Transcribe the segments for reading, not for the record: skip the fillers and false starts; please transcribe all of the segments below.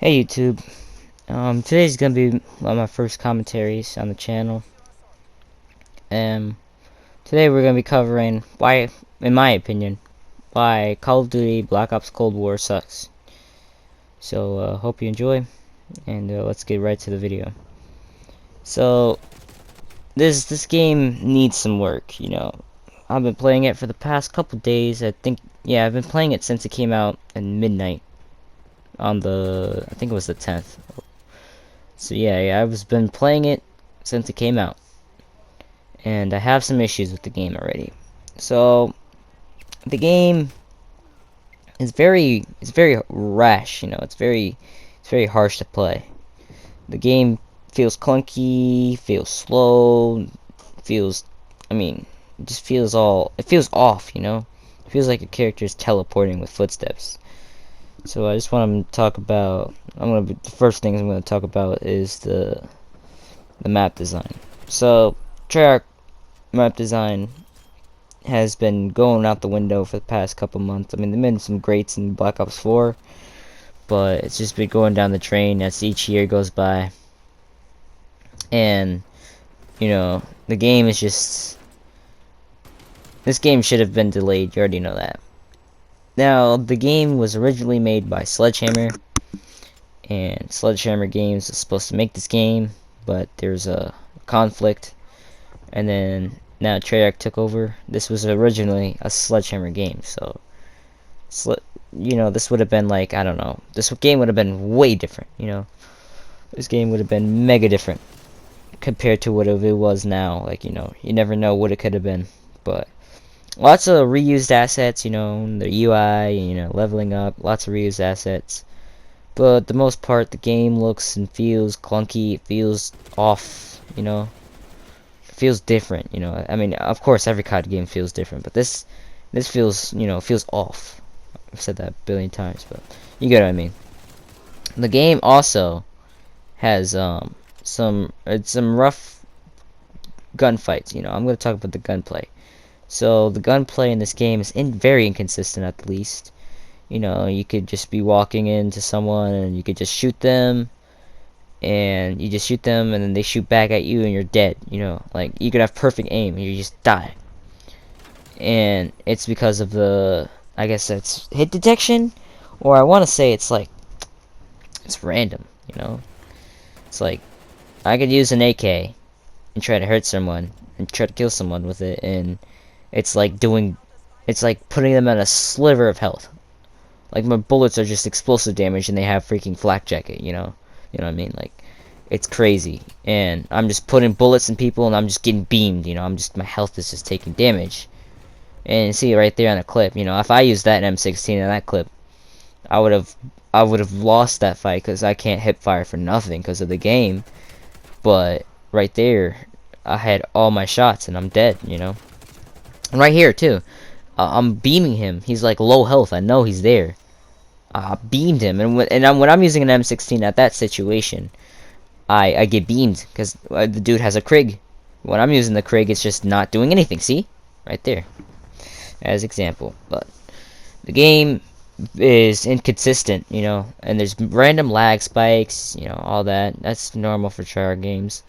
Hey YouTube, today's gonna be one of my first commentaries on the channel, and today we're gonna be covering why, in my opinion, why Call of Duty Black Ops Cold War sucks. So, hope you enjoy, and let's get right to the video. So, this game needs some work, you know. I've been playing it for the past couple days. I've been playing it since it came out at midnight on I think it was the 10th. So yeah, I've been playing it since it came out, and I have some issues with the game already. So the game is it's very rash, you know. It's very harsh to play. The game feels clunky, feels slow, feels, I mean, it feels off, you know. It feels like a character is teleporting with footsteps. So I just want to talk about. The first things I'm going to talk about is the map design. So Treyarch map design has been going out the window for the past couple months. I mean, there've been some greats in Black Ops 4, but it's just been going down the drain as each year goes by. And you know, the game is just this game should have been delayed. You already know that. Now, the game was originally made by Sledgehammer, and Sledgehammer Games is supposed to make this game, but there's a conflict, and then now Treyarch took over. This was originally a Sledgehammer game, so you know, this would have been like, I don't know, this game would have been way different, you know. This game would have been mega different compared to what it was now. Like, you know, you never know what it could have been, but lots of reused assets, you know, the UI, you know, leveling up, lots of reused assets. But the most part, the game looks and feels clunky. It feels off, you know. It feels different, you know. I mean, of course, every COD game feels different, but this feels, you know, feels off. I've said that a billion times, but you get what I mean. The game also has some rough gunfights. You know, I'm going to talk about the gunplay. So the gunplay in this game is very inconsistent, at the least. You know, you could just be walking into someone and you could just shoot them, and you just shoot them and then they shoot back at you and you're dead. You know, like, you could have perfect aim and you just die. And it's because of I guess that's hit detection, or I want to say it's like, it's random, you know. It's like, I could use an AK and try to hurt someone and try to kill someone with it, and it's like putting them at a sliver of health. Like, my bullets are just explosive damage and they have freaking flak jacket, you know? You know what I mean? Like, it's crazy. And I'm just putting bullets in people and I'm just getting beamed, you know? My health is just taking damage. And you see right there on the clip, you know, if I used that M16 in that clip, I would have lost that fight because I can't hip fire for nothing because of the game. But right there, I had all my shots and I'm dead, you know? And right here, too. I'm beaming him. He's like low health. I know he's there. I beamed him, and when I'm using an M16 at that situation, I get beamed because the dude has a Krig. When I'm using the Krig, it's just not doing anything. See, right there, as example. But the game is inconsistent, you know, and there's random lag spikes, you know, all that. That's normal for Treyarch games.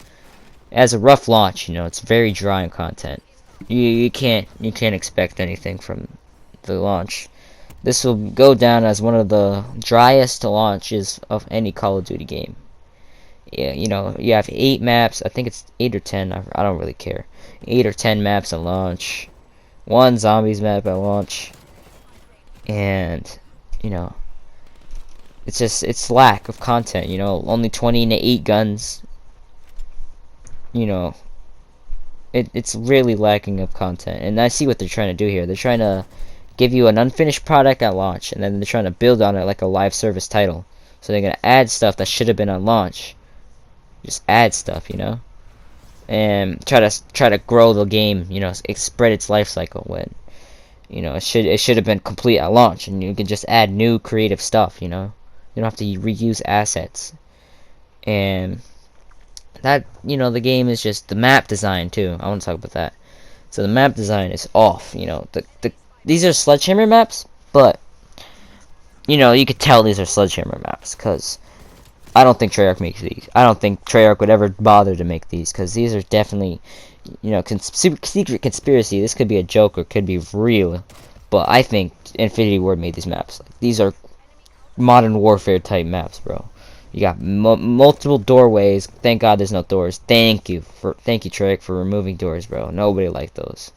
As a rough launch, you know, it's very dry in content. You can't expect anything from the launch. This will go down as one of the driest launches of any Call of Duty game. Yeah, you know, you have 8 maps. I think it's 8 or 10. I don't really care. 8 or 10 maps at launch. 1 zombies map at launch. And, you know, it's lack of content, you know. Only 28 guns. You know, it's really lacking of content. And I see what they're trying to do here. They're trying to give you an unfinished product at launch, and then they're trying to build on it like a live service title. So they're gonna add stuff that should have been on launch. Just add stuff, you know, and try to grow the game. You know, spread its life cycle. When, you know, it should have been complete at launch, and you can just add new creative stuff. You know, you don't have to reuse assets. And that, you know, the game is just the map design too. I want to talk about that. So the map design is off. You know, these are Sledgehammer maps, but, you know, you could tell these are Sledgehammer maps because I don't think Treyarch makes these. I don't think Treyarch would ever bother to make these, because these are definitely, you know, secret conspiracy. This could be a joke or could be real, but I think Infinity Ward made these maps. Like, these are Modern Warfare type maps, bro. You got multiple doorways. Thank God there's no doors. Thank you Treyarch for removing doors, bro. Nobody liked those.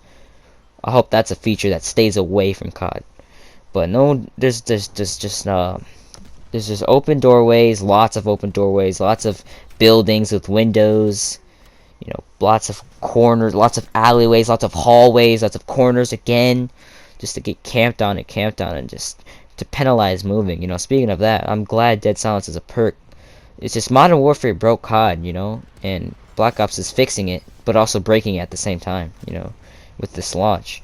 I hope that's a feature that stays away from COD. But no, there's just open doorways, lots of open doorways, lots of buildings with windows, you know, lots of corners, lots of alleyways, lots of hallways, lots of corners again, just to get camped on and just to penalize moving. You know, speaking of that, I'm glad Dead Silence is a perk. It's just Modern Warfare broke COD, you know, and Black Ops is fixing it, but also breaking it at the same time, you know, with this launch.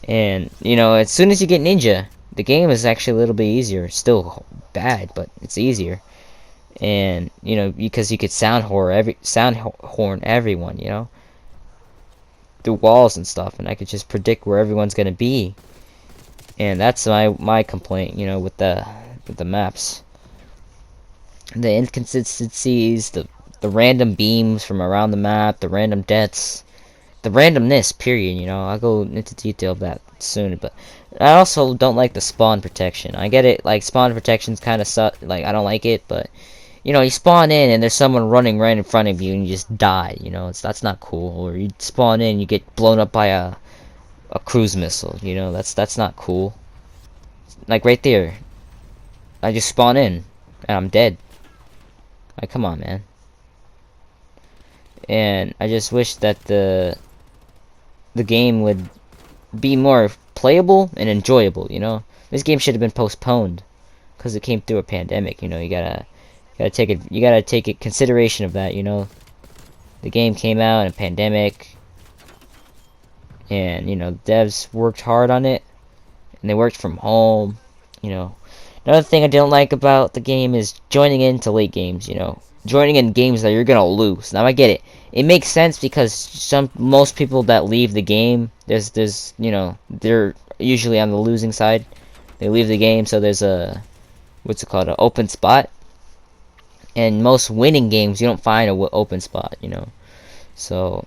And, you know, as soon as you get Ninja, the game is actually a little bit easier. Still bad, but it's easier. And, you know, because you could sound horn everyone, you know, through walls and stuff, and I could just predict where everyone's gonna be. And that's my complaint, you know, with the maps. The inconsistencies, the random beams from around the map, the random deaths, the randomness, period, you know. I'll go into detail of that soon, but I also don't like the spawn protection. I get it, like, spawn protection's kind of like, I don't like it, but, you know, you spawn in and there's someone running right in front of you and you just die, you know. That's not cool. Or you spawn in and you get blown up by a cruise missile, you know. That's not cool. Like, right there, I just spawn in and I'm dead. Like, come on, man. And I just wish that the game would be more playable and enjoyable, you know. This game should have been postponed because it came through a pandemic, you know. You gotta take it consideration of that, you know. The game came out in a pandemic, and, you know, devs worked hard on it, and they worked from home, you know. Another thing I don't like about the game is joining into late games, you know. Joining in games that you're gonna lose. Now I get it. It makes sense because most people that leave the game, there's you know, they're usually on the losing side. They leave the game, so there's a, what's it called, an open spot. And most winning games, you don't find a open spot, you know. So,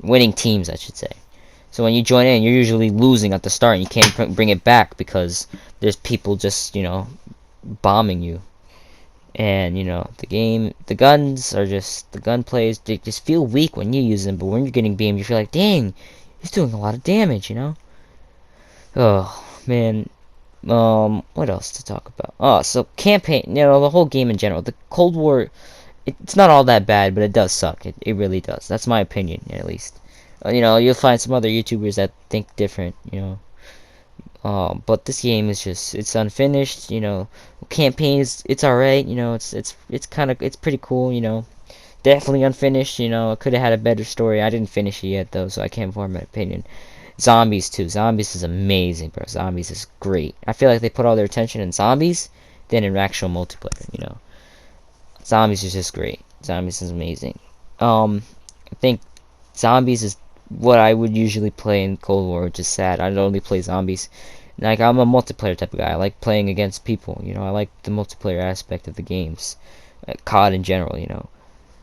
winning teams, I should say. So when you join in, you're usually losing at the start, and you can't bring it back because there's people just, you know, bombing you. And, you know, the guns are just, the gunplays, they just feel weak when you use them, but when you're getting beamed, you feel like, dang, he's doing a lot of damage, you know? Oh, man. What else to talk about? Oh, so campaign, you know, the whole game in general. The Cold War, it's not all that bad, but it does suck. It really does. That's my opinion, at least. You know, you'll find some other YouTubers that think different, you know. But this game is just, it's unfinished, you know. Campaign is, it's alright, you know. It's pretty cool, you know. Definitely unfinished, you know. It could have had a better story. I didn't finish it yet, though, so I can't form my opinion. Zombies, too. Zombies is amazing, bro. Zombies is great. I feel like they put all their attention in zombies than in actual multiplayer, you know. Zombies is just great. Zombies is amazing. I think Zombies is what I would usually play in Cold War, which is sad. I don't only play zombies. Like, I'm a multiplayer type of guy. I like playing against people, you know. I like the multiplayer aspect of the games. COD in general, you know.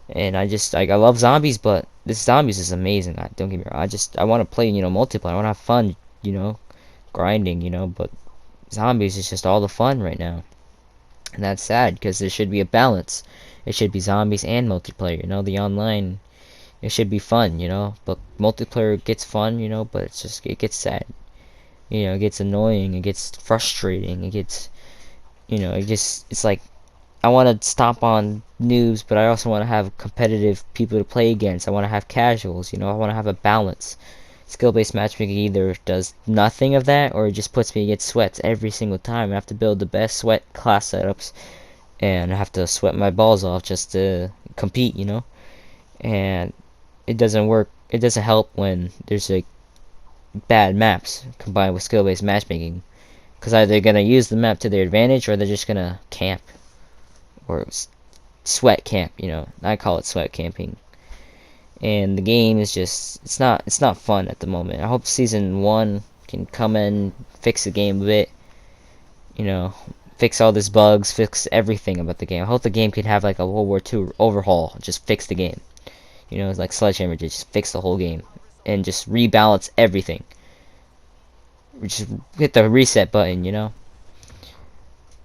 And I just, like, I love zombies, but this zombies is amazing. Don't get me wrong. I want to play, you know, multiplayer. I want to have fun, you know, grinding, you know. But zombies is just all the fun right now. And that's sad, because there should be a balance. It should be zombies and multiplayer, you know. The online, it should be fun, you know. But multiplayer gets fun, you know, but it's just, it gets sad. You know, it gets annoying, it gets frustrating, it gets, you know, it's like, I want to stomp on noobs, but I also want to have competitive people to play against. I want to have casuals, you know. I want to have a balance. Skill-based matchmaking either does nothing of that, or it just puts me against sweats every single time. I have to build the best sweat class setups, and I have to sweat my balls off just to compete, you know. And it doesn't work. It doesn't help when there's like bad maps combined with skill-based matchmaking, because either they're gonna use the map to their advantage, or they're just gonna camp. Or sweat camp, you know. I call it sweat camping. And the game is just, it's not fun at the moment. I hope season 1 can come in, fix the game a bit, you know, fix all these bugs, fix everything about the game. I hope the game could have like a World War II overhaul, just fix the game. You know, it's like Sledgehammer did, just fix the whole game and just rebalance everything. Just hit the reset button, you know.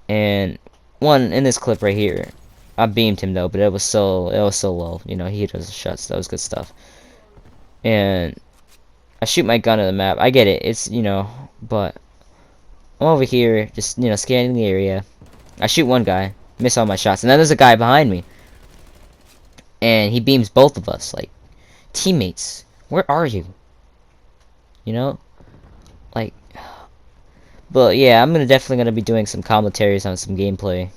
And one in this clip right here, I beamed him though, but it was so low. You know, he hit those shots. That was good stuff. And I shoot my gun at the map. I get it. It's, you know, but I'm over here just, you know, scanning the area. I shoot one guy, miss all my shots, and then there's a guy behind me, and he beams both of us. Like, teammates, where are you? You know, like. But yeah, I'm definitely gonna be doing some commentaries on some gameplay.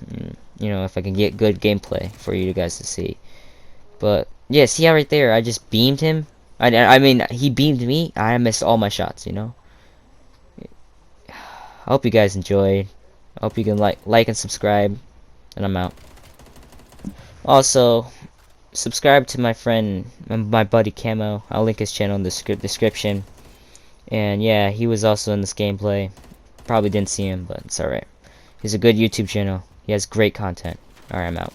You know, if I can get good gameplay for you guys to see. But yeah, see how right there I just beamed him. I mean, he beamed me. I missed all my shots. You know. I hope you guys enjoyed. I hope you can like and subscribe. And I'm out. Also, subscribe to my friend, my buddy Camo. I'll link his channel in the description. And yeah, he was also in this gameplay. Probably didn't see him, but it's alright. He's a good YouTube channel. He has great content. Alright, I'm out.